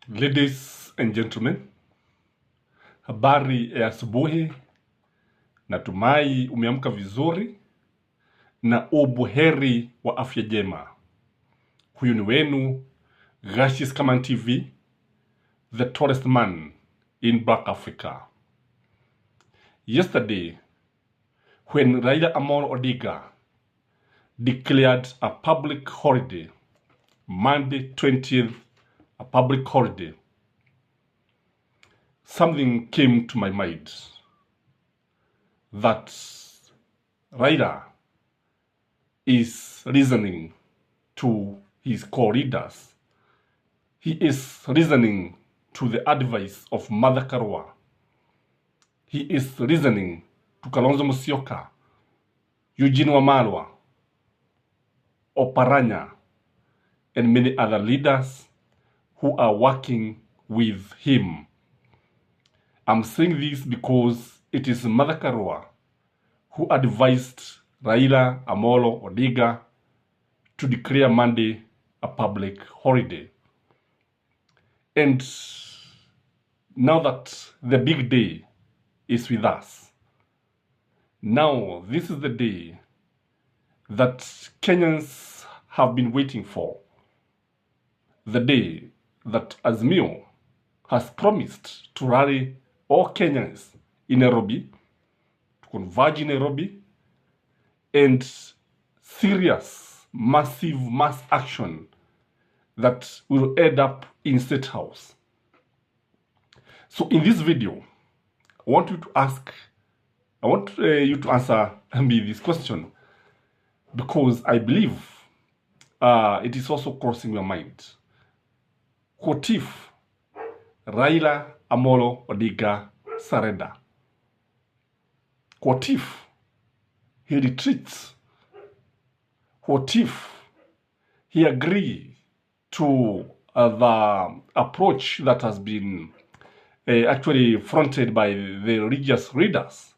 Ladies and gentlemen, habari ya asubuhi. Natumai umeamka vizuri na ubuheri wa afya jema. Huyu ni wenu Railas Command TV, the tallest man in Black Africa. Yesterday, when Raila Amolo Odinga declared a public holiday, Monday 20th, a public holiday, something came to my mind, that Raila is listening to his co-leaders. He is listening to the advice of Mother Karua. He is listening to Kalonzo Musyoka, Eugene Wamalwa, Oparanya, and many other leaders who are working with him. I'm saying this because it is Mother Karua who advised Raila Amolo Odinga to declare Monday a public holiday. And now that the big day is with us, now this is the day that Kenyans have been waiting for. The day that Azimio has promised to rally all Kenyans in Nairobi, to converge in Nairobi, and serious, massive mass action that will end up in State House. So in this video, I want you to answer me this question, because I believe it is also crossing your mind. What if Raila Amolo Odinga surrender? What if he retreats? What if he agrees to the approach that has been actually fronted by the religious leaders?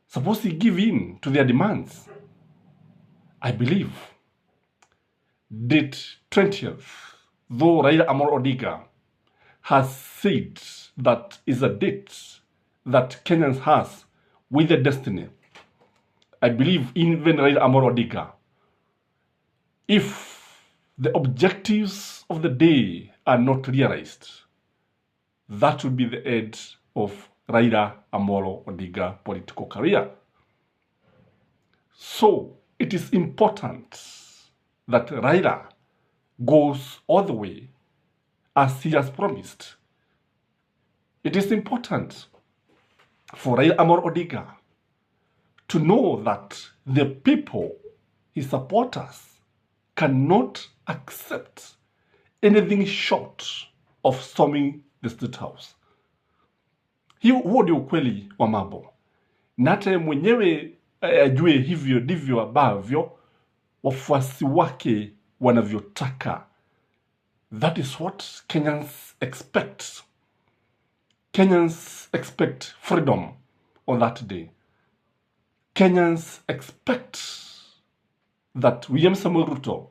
Suppose he give in to their demands. I believe date 20th, though Raila Amolo Odinga has said that is a date that Kenyans has with their destiny, I believe even Raila Amolo Odinga, if the objectives of the day are not realized, that will be the end of Raila Amolo Odinga political career. So it is important that Raila goes all the way as he has promised. It is important for Raila Amolo Odinga to know that the people, his supporters, cannot accept anything short of storming the State House. Huo ndio ukweli wa mambo, na hata mwenyewe ajue hivyo ndivyo ambavyo wafuasi wake wanavyotaka. That is what Kenyans expect. Kenyans expect freedom on that day. Kenyans expect that William Samoei Ruto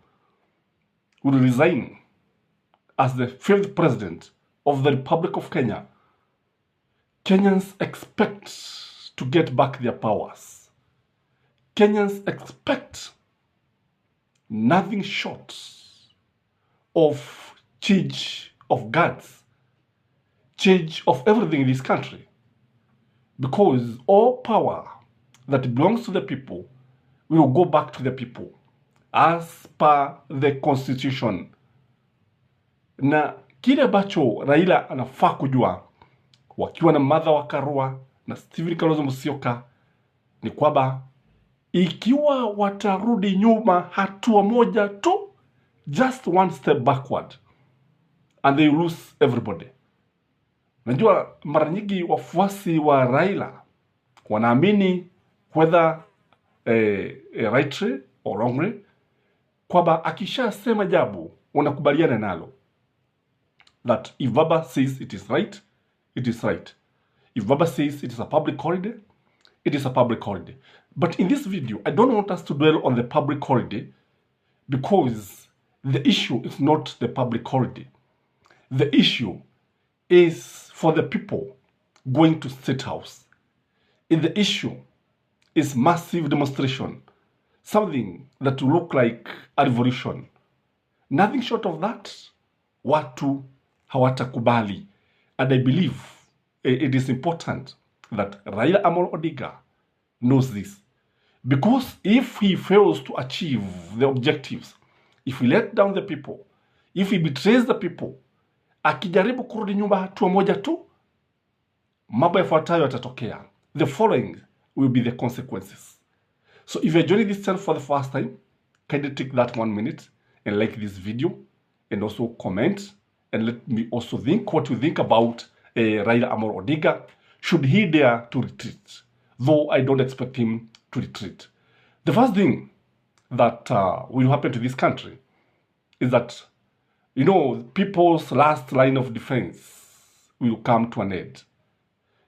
will resign as the 5th president of the Republic of Kenya. Kenyans expect to get back their powers. Kenyans expect nothing short of change of guards, change of everything in this country, because all power that belongs to the people will go back to the people as per the constitution. Na kile ambacho Raila anafaa kujua wakiwa na Martha wa Karua na Stephen Kalonzo Musyoka ni kwamba ikiwa watarudi nyuma hatua moja tu, just one step backward, and they lose everybody. Najua mara nyingi wafuasi wa Raila wanaamini whether rightly or wrongly kwamba akisha sema jambo unakubaliana nalo, that if Baba says it is right, it is right. If Baba says it is a public holiday, it is a public holiday. But in this video, I don't want us to dwell on the public holiday, because the issue is not the public holiday. The issue is for the people going to State House. And the issue is massive demonstration, something that will look like a revolution. Nothing short of that, watu hawatakubali. And I believe it is important that Raila Amolo Odinga knows this. Because if he fails to achieve the objectives, if he let down the people, if he betrays the people, akijaribu kurudi nyumba hatua moja tu, mambo yafuatayo yatatokea. The following will be the consequences. So if you're joining this channel for the first time, kindly take that 1 minute and like this video and also comment and let me also think what you think about Raila Amolo Odinga. Should he dare to retreat? Though I don't expect him to retreat. The first thing that will happen to this country is that, you know, people's last line of defense will come to an end.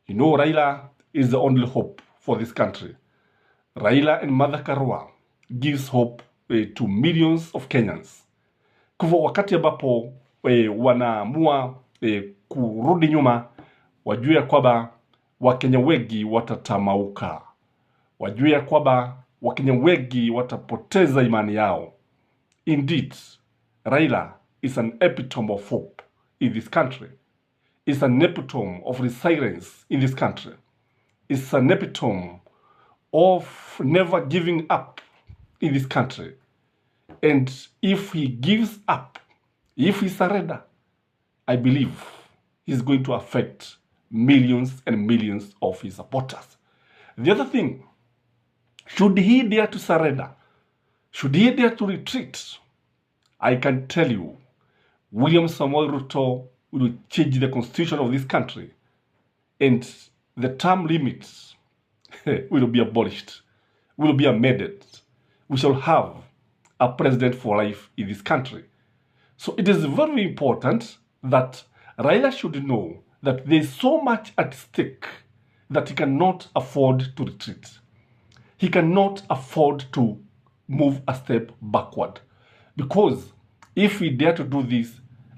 You know, Raila is the only hope for this country. Raila and Mother Karua gives hope to millions of Kenyans. Kwa wakati ambapo wanaamua kurudi nyuma, wajue kwamba Wakenya wengi watatamauka. Wajue kwamba Wakenya wengi watapoteza imani yao. Indeed, Raila is an epitome of hope in this country. It's an epitome of resilience in this country. It's an epitome of never giving up in this country. And if he gives up, if he surrenders, I believe he's going to affect millions and millions of his supporters. The other thing, should he dare to surrender, should he dare to retreat, I can tell you, William Samoei Ruto will change the constitution of this country and the term limits will be abolished, will be amended. We shall have a president for life in this country. So it is very important that Raila should know that there is so much at stake that he cannot afford to retreat. He cannot afford to move a step backward. Because if we dare to do this,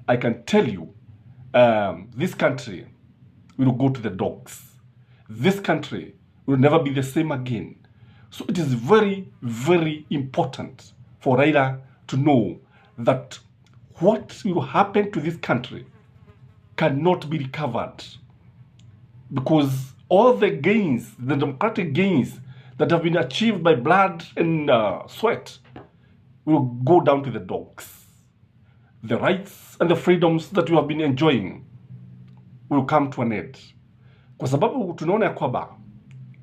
I can tell you, this country will go to the dogs. This country will never be the same again. So it is very, very important for Raila to know that what will happen to this country cannot be recovered. Because all the gains, the democratic gains that have been achieved by blood and sweat will go down to the dogs. The rights and the freedoms that you have been enjoying will come to an end. Kwa sababu tunaona ya kwamba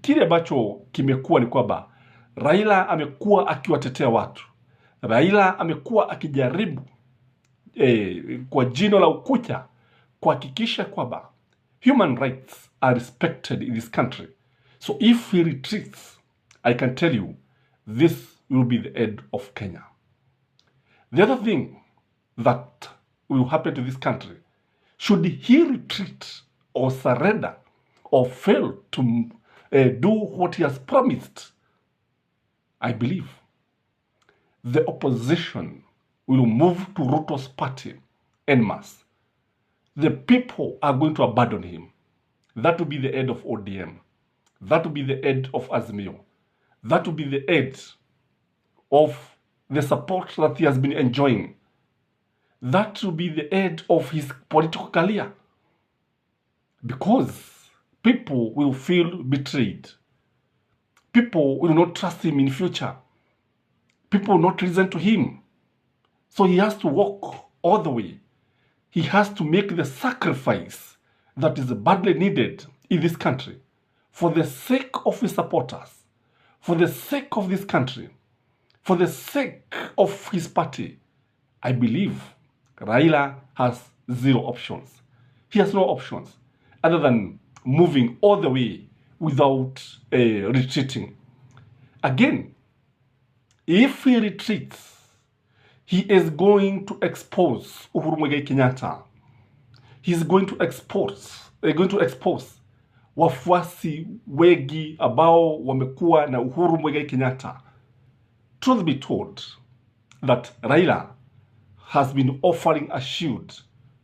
kile ambacho kimekuwa ni kwamba Raila amekuwa akiwatetea watu. Raila amekuwa akijaribu kwa jino la ukucha kuhakikisha kwamba human rights are respected in this country. So if he retreats, I can tell you, this will be the end of Kenya. The other thing that will happen to this country, should he retreat or surrender or fail to do what he has promised, I believe the opposition will move to Ruto's party en masse. The people are going to abandon him. That will be the end of ODM. That will be the end of Azimio. That will be the end of the support that he has been enjoying. That will be the end of his political career. Because people will feel betrayed. People will not trust him in future. People will not listen to him. So he has to walk all the way. He has to make the sacrifice that is badly needed in this country for the sake of his supporters, for the sake of this country, for the sake of his party. I believe Raila has zero options. He has no options other than moving all the way without retreating. Again, if he retreats, he is going to expose Uhuru Muigai Kenyatta. He's going to expose wafuasi wengi ambao wamekuwa na Uhuru Muigai Kenyatta. Truth be told, that Raila has been offering a shield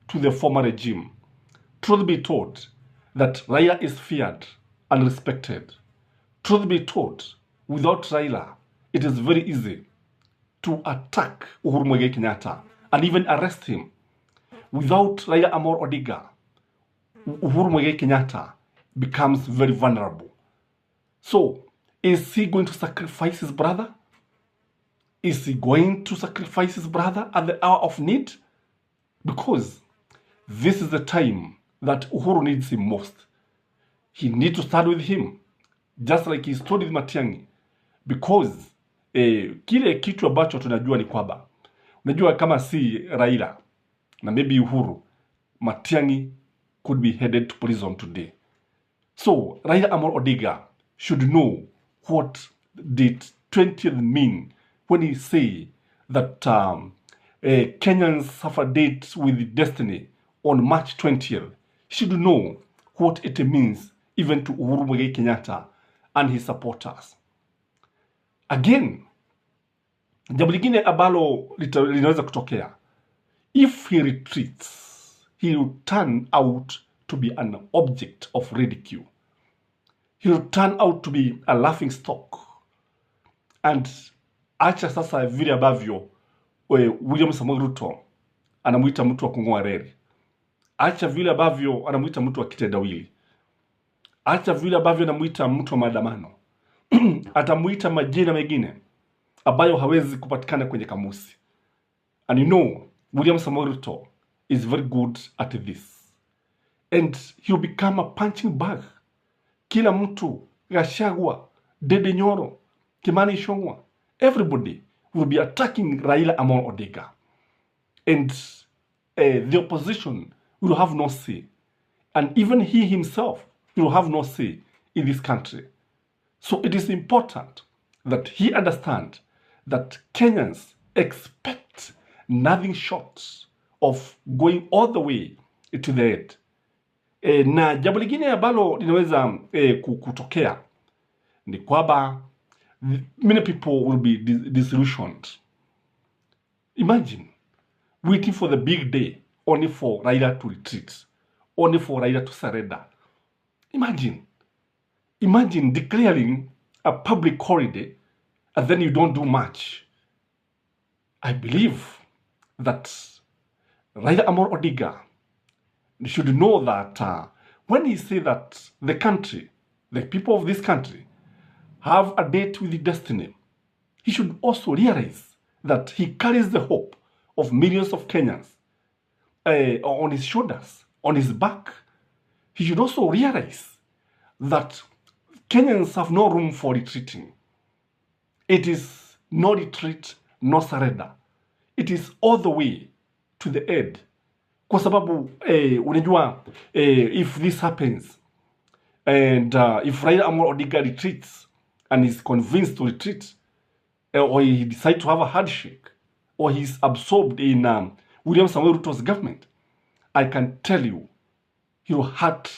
to the former regime. Truth be told, that Raila is feared and respected. Truth be told, without Raila, it is very easy to attack Uhuru Muigai Kenyatta and even arrest him. Without Raila Amolo Odinga, Uhuru Muigai Kenyatta becomes very vulnerable. So, is he going to sacrifice his brother? Is he going to sacrifice his brother at the hour of need? Because this is the time that Uhuru needs him most. He needs to start with him, just like he stood with Matiang'i. Because kile kitu ambacho tunajua ni kwamba, unajua kama si Raila na maybe Uhuru, Matiang'i could be headed to prison today. So Raila Amolo Odinga should know what did 20th mean when he say that Kenyans have a date with destiny on March 20th. He should know what it means even to Uhuru Muigai Kenyatta and his supporters. Again, jambo lingine ambalo linaweza kutokea, if he retreats, he will turn out to be an object of ridicule. He will turn out to be a laughing stock. And acha sasa vile ambavyo William Samoei Ruto anamuita mtu wa kung'oa reli. Acha vile ambavyo anamuita mtu wa kitendawili. Acha vile ambavyo anamuita mtu wa maandamano. Atamuita majina mengine ambayo hawezi kupatikana kwenye kamusi. And you know, William Samoei Ruto is very good at this. And he'll become a punching bag. Kila mtu, Gachagua, Dede Nyoro, Kimani Ichung'wah, everybody will be attacking Raila Amolo Odinga. And the opposition will have no say. And even he himself will have no say in this country. So it is important that he understand that Kenyans expect nothing short of going all the way to the end. Na jambo lingine ambalo linaweza kutokea ni kwamba many people will be disillusioned. Imagine waiting for the big day only for Raila to retreat, only for Raila to surrender. Imagine declaring a public holiday and then you don't do much. I believe that Raila Amolo Odinga should know that when he say that the country, the people of this country, have a date with the destiny, he should also realize that he carries the hope of millions of Kenyans on his shoulders, on his back. He should also realize that Kenyans have no room for retreating. It is no retreat, no surrender. It is all the way to the end. Kwa sababu, unajua, if this happens, and if Raila Amolo Odinga retreats, and is convinced to retreat, or he decides to have a handshake, or he's absorbed in William Samoei Ruto's government, I can tell you, he will hurt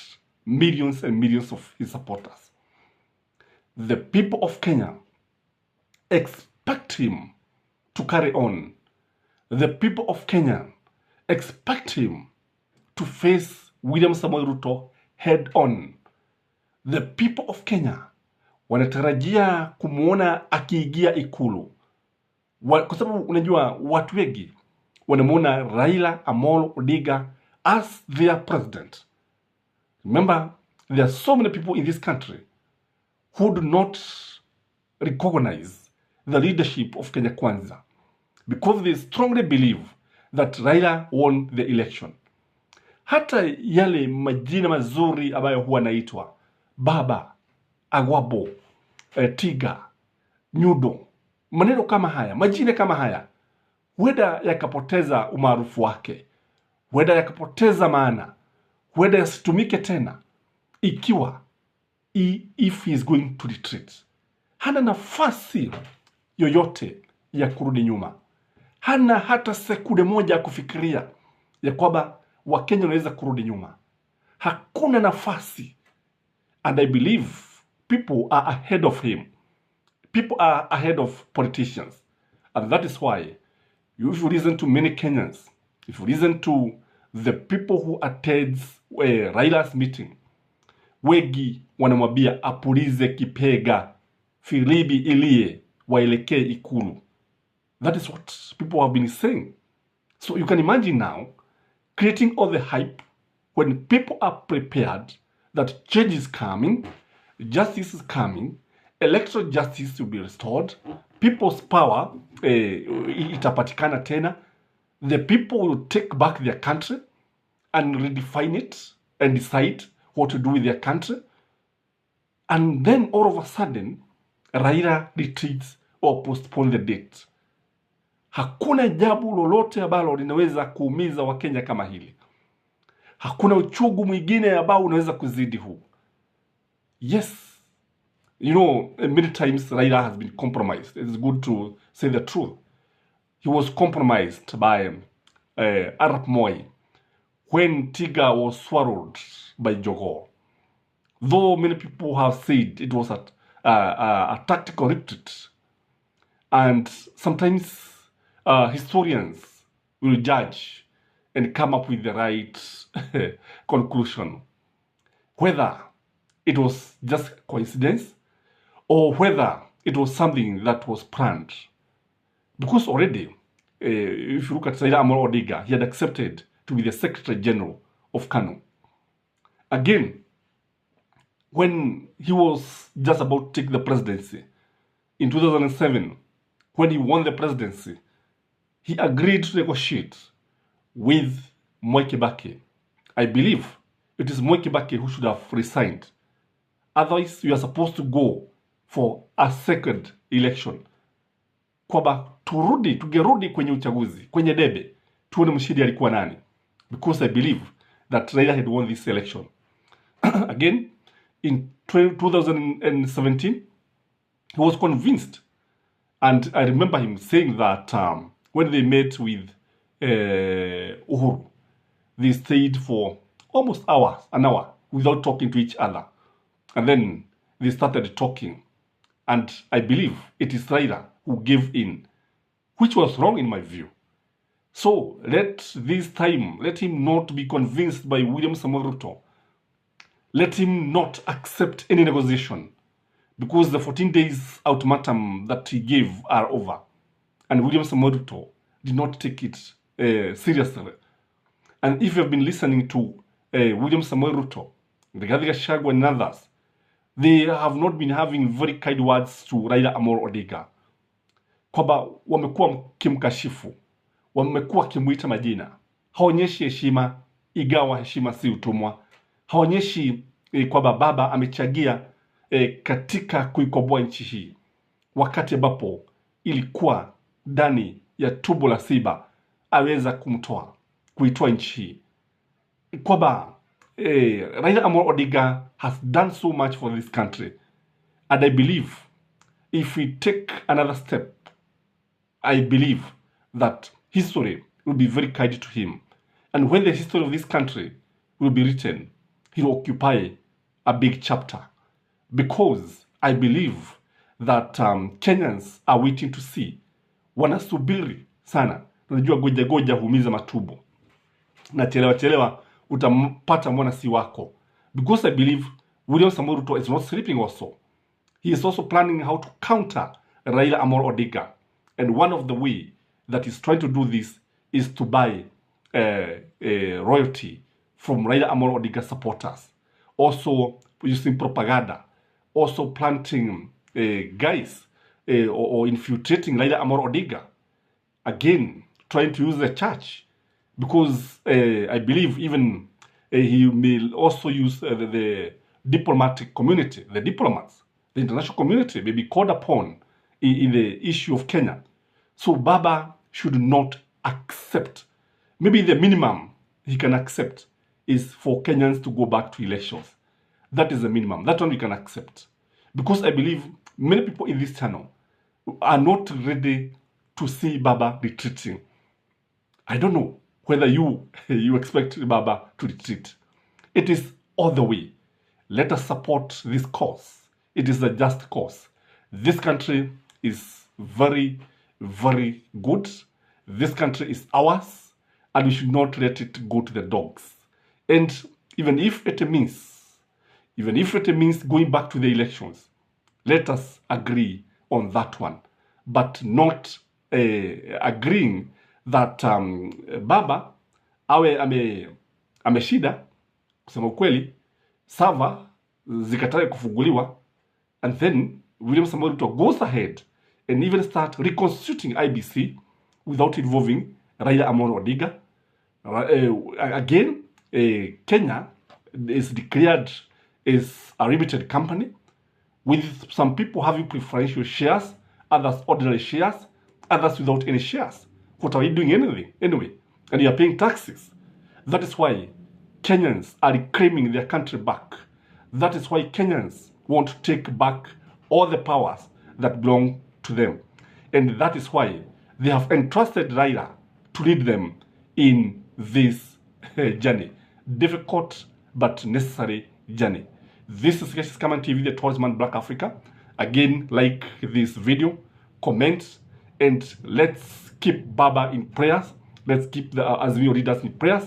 millions and millions of his supporters. The people of Kenya expect him to carry on. The people of Kenya expect him to face William Samoei Ruto head on. The people of Kenya wanatarajia kumuona akiingia ikulu. Kwa sababu unajua watu wengi wanamuona Raila Amolo Odinga as their president. Remember, there are so many people in this country who do not recognize the leadership of Kenya Kwanza because they strongly believe that Raila won the election. Hata yale majina mazuri ambayo huwa naitwa Baba, Agwabo, Tiga, Nyundo, maneno kama haya, majina kama haya, weda yakapoteza umaarufu wake, weda yakapoteza maana, weda yasitumike tena, ikiwa if he is going to retreat. Hana nafasi yoyote ya kurudi nyuma. Hana hata sekunde moja ya kufikiria ya kwamba Wakenya wanaweza kurudi nyuma. Hakuna nafasi. And I believe people are ahead of him. People are ahead of politicians. And that is why, if you listen to many Kenyans, if you listen to the people who attends Raila's meeting, wengi wanamwambia apulize kipega, filibi ilie, waelekee ikulu. That is what people have been saying. So you can imagine now, creating all the hype when people are prepared that change is coming, justice is coming, electoral justice will be restored, people's power itapatikana tena, the people will take back their country and redefine it and decide what to do with their country. And then all of a sudden, Raila retreats or postpone the date. Hakuna jambo lolote ambalo linaweza kuumiza Wakenya kama hili. Hakuna uchungu mwingine ambao unaweza kuzidi huu. Yes, you know, many times Raila has been compromised. It's good to say the truth. He was compromised by Arap Moi when Tiga was swallowed by Jogo. Though many people have said it was a tactical retreat. And sometimes historians will judge and come up with the right conclusion. Whether it was just coincidence or whether it was something that was planned. Because already, if you look at Raila Amolo Odinga, he had accepted to be the Secretary General of KANU. Again, when he was just about to take the presidency in 2007, when he won the presidency, he agreed to negotiate with Mwai Kibaki. I believe it is Mwai Kibaki who should have resigned. Otherwise, you are supposed to go for a second election. Kwamba tugerudi kwenye uchaguzi, kwenye debe, tuone mshindi alikuwa nani. Because I believe that Raila had won this election. Again, in 2017, he was convinced. And I remember him saying that when they met with Uhuru, they stayed for almost an hour, without talking to each other. And then they started talking. And I believe it is Raila who gave in, which was wrong in my view. So let him not be convinced by William Samoei Ruto. Let him not accept any negotiation, because the 14 days ultimatum that he gave are over. And William Samoei Ruto did not take it seriously. And if you have been listening to William Samoei Ruto, Rigathi Gachagua and others, they have not been having very kind words to Raila Amolo Odinga. Kwamba wamekuwa kimkashifu, wamekuwa kimuita majina. Haonyeshi heshima, igawa heshima si utumwa. Haonyeshi kwamba baba amechagia katika kuikomboa nchi hii, wakati ambapo ilikuwa ndani ya tumbo la simba aweza kuitoa nchi hii. Kwamba Raila Amolo Odinga has done so much for this country, and I believe if we take another step, I believe that history will be very kind to him. And when the history of this country will be written, he will occupy a big chapter. Because I believe that Kenyans are waiting to see. Wanasubiri sana. Unajua goja humiza matumbo. Na chelewa utampata mwana si wako. Because I believe William Samoei Ruto is not sleeping also. He is also planning how to counter Raila Amolo Odinga. And one of the way that he's trying to do this is to buy royalty from Raila Amolo Odinga supporters. Also using propaganda. Also planting guys or infiltrating Raila Amolo Odinga. Again, trying to use the church. Because I believe even he may also use the diplomatic community, the diplomats, the international community may be called upon in the issue of Kenya. So Baba should not accept. Maybe the minimum he can accept is for Kenyans to go back to elections. That is the minimum. That one we can accept. Because I believe many people in this channel are not ready to see Baba retreating. I don't know whether you expect Baba to retreat. It is all the way. Let us support this cause. It is a just cause. This country is very, very good. This country is ours. and we should not let it go to the dogs. And even if it means going back to the elections, let us agree on that one, but not agreeing that baba awe ameshida kusema ukweli, sava zikatae kufunguliwa, and then William Samoei Ruto goes ahead and even start reconstituting IBC without involving Raila Amolo Odinga. Again, Kenya is declared as a limited company, with some people having preferential shares, others ordinary shares, others without any shares. What are you doing anyway? And you are paying taxes. That is why Kenyans are reclaiming their country back. That is why Kenyans want to take back all the powers that belong to them. And that is why they have entrusted Raila to lead them in this journey. Difficult but necessary journey. This is Keshi's Common TV, the Talisman Black Africa. Again, like this video, comment, and let's keep Baba in prayers. Let's keep the Azimio leaders in prayers,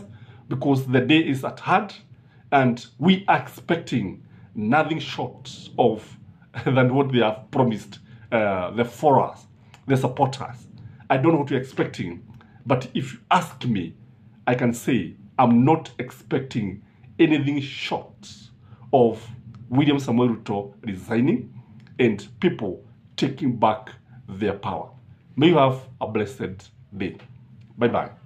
because the day is at hand and we are expecting nothing short of than what they have promised the followers, the supporters. I don't know what you're expecting, but if you ask me, I can say I'm not expecting anything short of William Samoei Ruto resigning and people taking back their power. May you have a blessed day. Bye-bye.